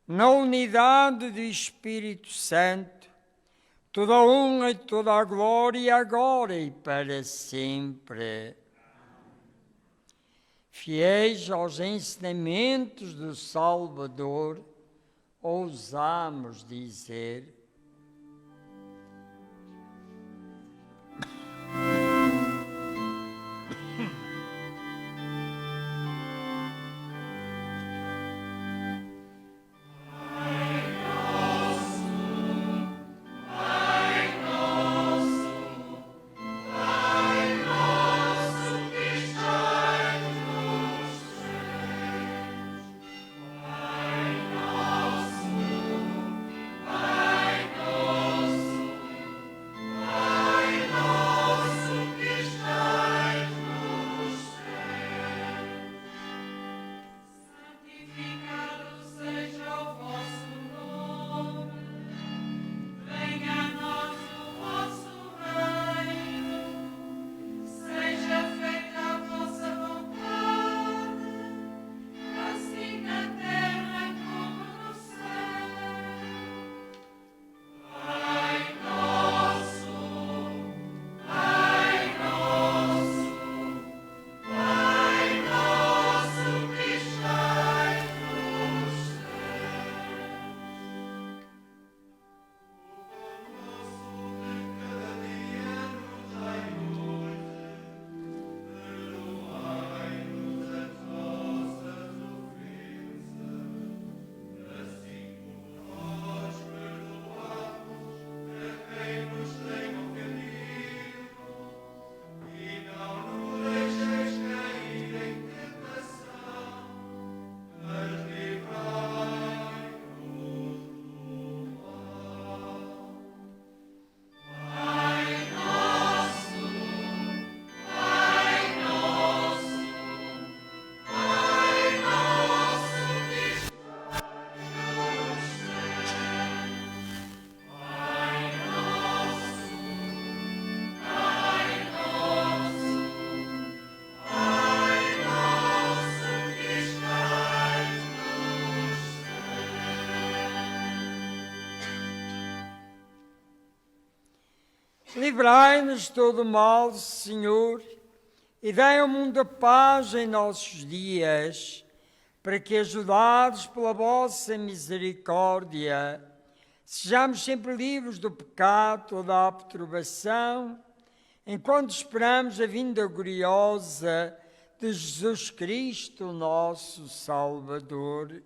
na unidade do Espírito Santo, toda a honra e toda a glória, agora e para sempre. Fiéis aos ensinamentos do Salvador, ousamos dizer: Santificado seja o vosso nome, venha a nós o vosso reino, seja feita a vossa vontade, assim na terra como no céu. Pai nosso que estais nos céus. Livrai-nos de todo mal, Senhor, e dai ao mundo a paz em nossos dias, para que, ajudados pela vossa misericórdia, sejamos sempre livres do pecado, toda a perturbação, enquanto esperamos a vinda gloriosa de Jesus Cristo, nosso Salvador.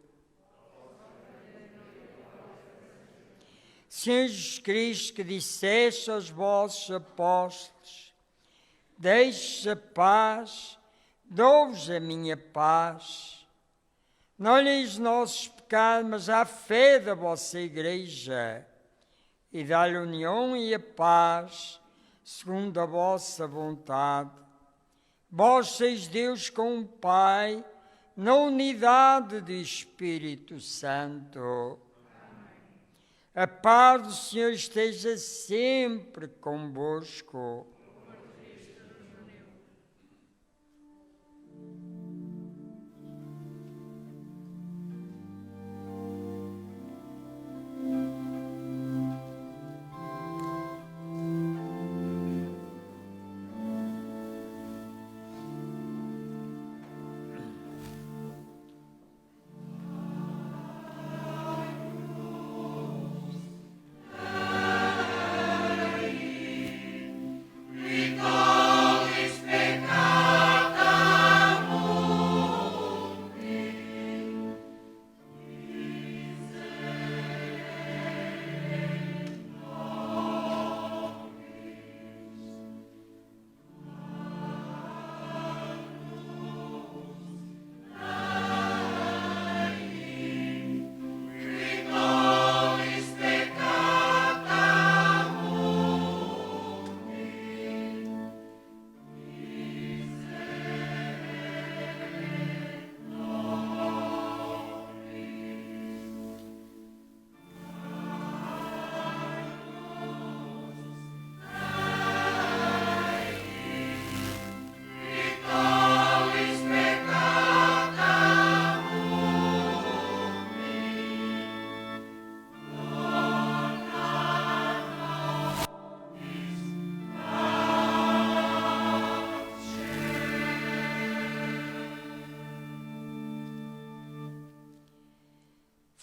Senhor Jesus Cristo, que disseste aos vossos apóstolos: deixe a paz, dou-vos a minha paz. Não olheis os nossos pecados, mas a fé da vossa Igreja, e dá-lhe a união e a paz, segundo a vossa vontade. Vós sois Deus com o Pai, na unidade do Espírito Santo. A paz do Senhor esteja sempre convosco.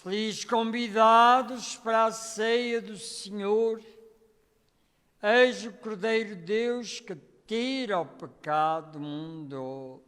Feliz convidados para a ceia do Senhor, eis o Cordeiro de Deus que tira o pecado do mundo.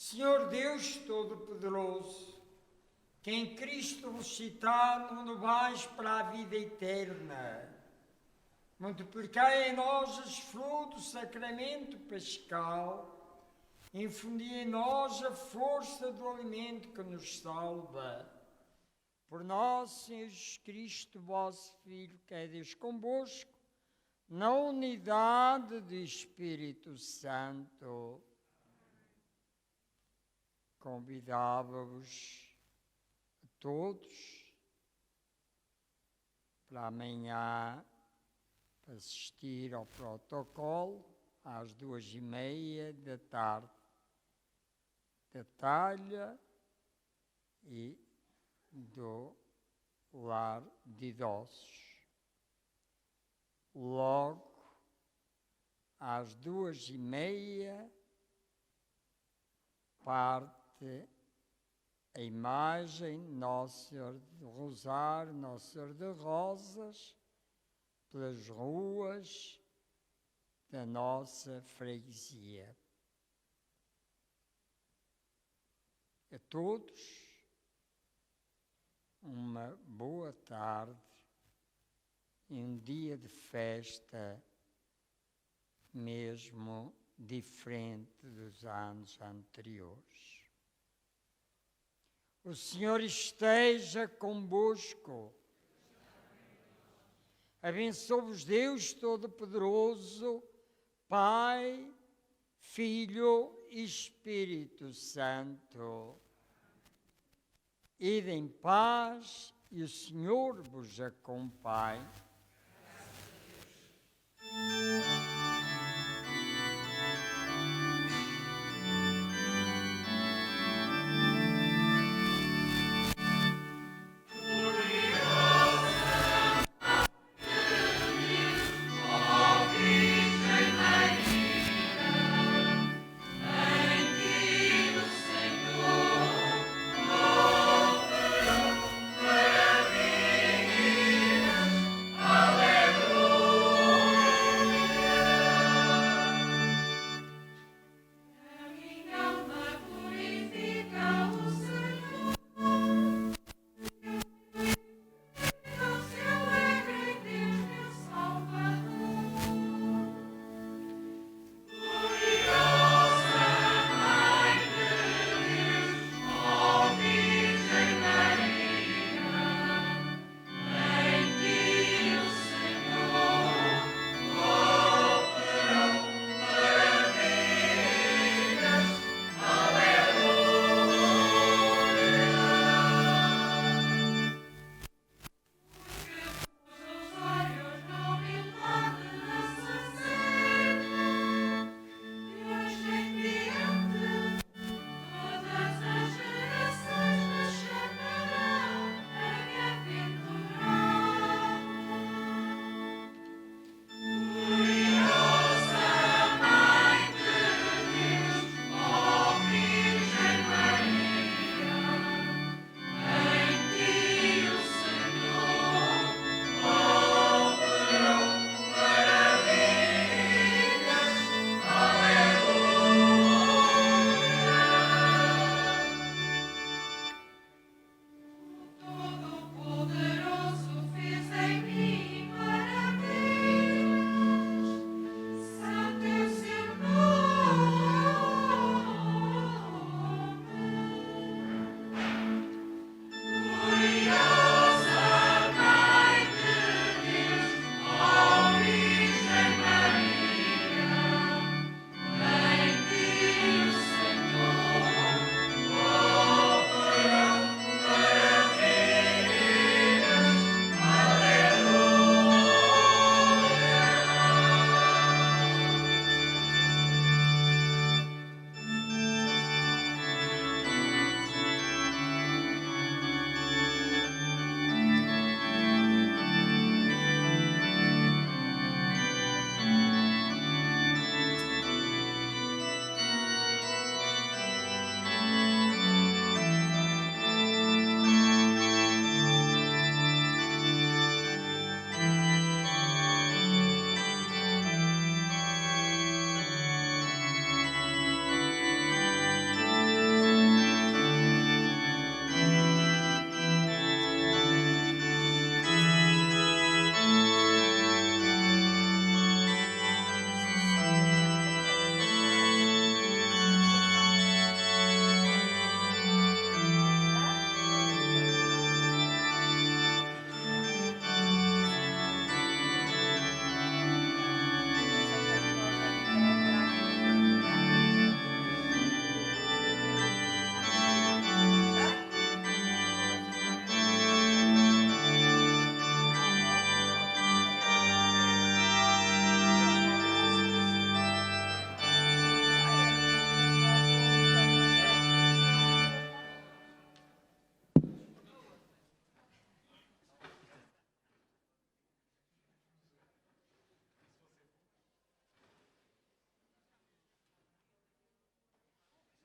Senhor Deus Todo-Poderoso, que em Cristo ressuscitado renovais para a vida eterna, multiplicai em nós os frutos do sacramento pascal, infundi em nós a força do alimento que nos salva. Por nosso Senhor Jesus Cristo, vosso Filho, que é Deus convosco, na unidade do Espírito Santo. Convidava-vos a todos para amanhã para assistir ao protocolo às 2h30 da tarde, da talha e do lar de idosos. Logo às 2h30 parte a imagem Nosso Senhor do Rosário, Nosso Senhor de Rosas, pelas ruas da nossa freguesia. A todos, uma boa tarde e um dia de festa mesmo diferente dos anos anteriores. O Senhor esteja convosco. Abençoe-vos Deus Todo-Poderoso, Pai, Filho e Espírito Santo. Ide em paz e o Senhor vos acompanhe.